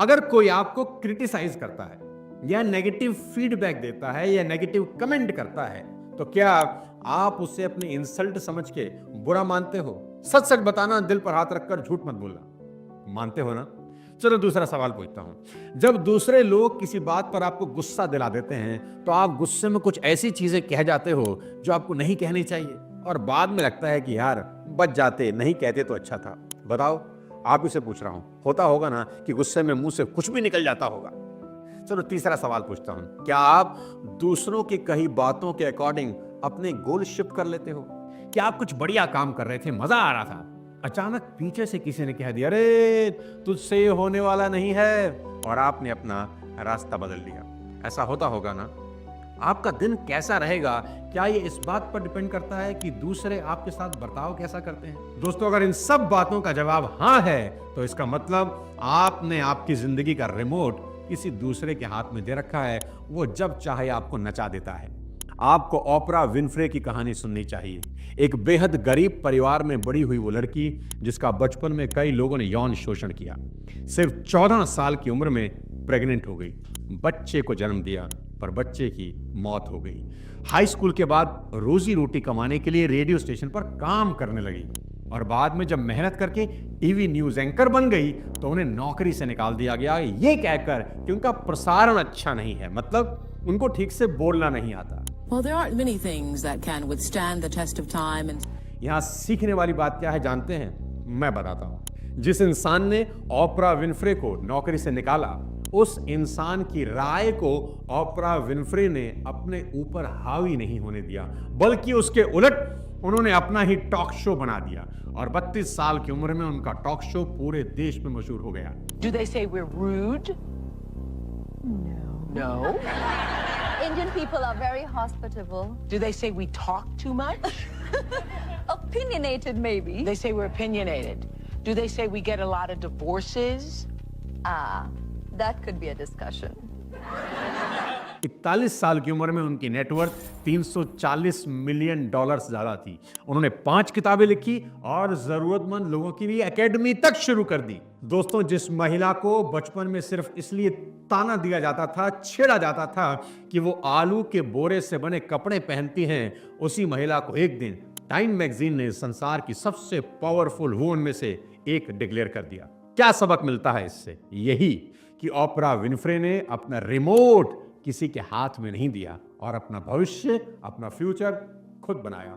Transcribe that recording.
अगर कोई आपको क्रिटिसाइज करता है या नेगेटिव फीडबैक देता है या नेगेटिव कमेंट करता है, तो क्या आप उसे अपनी इंसल्ट समझ के बुरा मानते हो? सच सच बताना, दिल पर हाथ रखकर झूठ मत बोलना। मानते हो ना? चलो दूसरा सवाल पूछता हूं। जब दूसरे लोग किसी बात पर आपको गुस्सा दिला देते हैं, तो आप गुस्से में कुछ ऐसी चीजें कह जाते हो जो आपको नहीं कहनी चाहिए, और बाद में लगता है कि यार बच जाते, नहीं कहते तो अच्छा था। बताओ, आप इसे पूछ रहा हूं, होता होगा ना कि गुस्से में मुंह से कुछ भी निकल जाता होगा। चलो तीसरा सवाल पूछता हूं। क्या आप दूसरों की कही बातों के अकॉर्डिंग अपने गोल शिफ्ट कर लेते हो? क्या आप कुछ बढ़िया काम कर रहे थे, मजा आ रहा था, अचानक पीछे से किसी ने कह दिया, अरे तुझसे ये होने वाला नहीं है, और आपने अपना रास्ता बदल लिया? ऐसा होता होगा ना? आपका दिन कैसा रहेगा, क्या ये इस बात पर डिपेंड करता है कि दूसरे आपके साथ बर्ताव कैसा करते हैं? दोस्तों, अगर इन सब बातों का जवाब हाँ है, तो इसका मतलब आपने आपकी जिंदगी का रिमोट किसी दूसरे के हाथ में दे रखा है। वो जब चाहे आपको नचा देता है। आपको ओपरा विनफ्रे की कहानी सुननी चाहिए। एक बेहद गरीब परिवार में बड़ी हुई वो लड़की, जिसका बचपन में कई लोगों ने यौन शोषण किया, सिर्फ 14 साल की उम्र में प्रेग्नेंट हो गई, बच्चे को जन्म दिया, पर बच्चे की मौत हो गई। हाई स्कूल के बाद रोजी रोटी कमाने के लिए रेडियो स्टेशन पर काम करने लगी, और बाद में जब मेहनत करके टीवी न्यूज एंकर बन गई, तो उन्हें नौकरी से निकाल दिया गया, ये कहकर कि उनका प्रसारण अच्छा नहीं है, मतलब उनको ठीक से बोलना नहीं आता। Well, there aren't many things that can withstand the test of time and यहां सीखने वाली बात क्या है जानते हैं? मैं बताता हूं। जिस इंसान ने ओपरा विनफ्रे को नौकरी से निकाला, उस इंसान की राय को ओपरा विनफ्रे ने अपने ऊपर हावी नहीं होने दिया, बल्कि उसके उलट उन्होंने अपना ही टॉक शो बना दिया, और 32 साल की उम्र में उनका टॉक शो पूरे देश में मशहूर हो गया। Do they say we're rude? No. Indian people are very hospitable. Do they say we talk too much? Opinionated, maybe. They say we're opinionated. Do they say we get a lot of divorces? That could be a discussion. 41 साल की उम्र में उनकी net worth $340 million से ज्यादा थी। उन्होंने 5 किताबें लिखी और जरूरतमंद लोगों के लिए एकेडमी तक शुरू कर दी। दोस्तों, जिस महिला को बचपन में सिर्फ इसलिए ताना दिया जाता था, छेड़ा जाता था कि वो आलू के बोरे से बने कपड़े पहनती हैं, उसी महिला को एक दिन टाइम मैगजीन ने संसार की सबसे पावरफुल वुमन में से एक डिक्लेयर कर दिया। क्या सबक मिलता है इससे? यही कि ओपरा विनफ्रे ने अपना रिमोट किसी के हाथ में नहीं दिया और अपना भविष्य, अपना फ्यूचर खुद बनाया।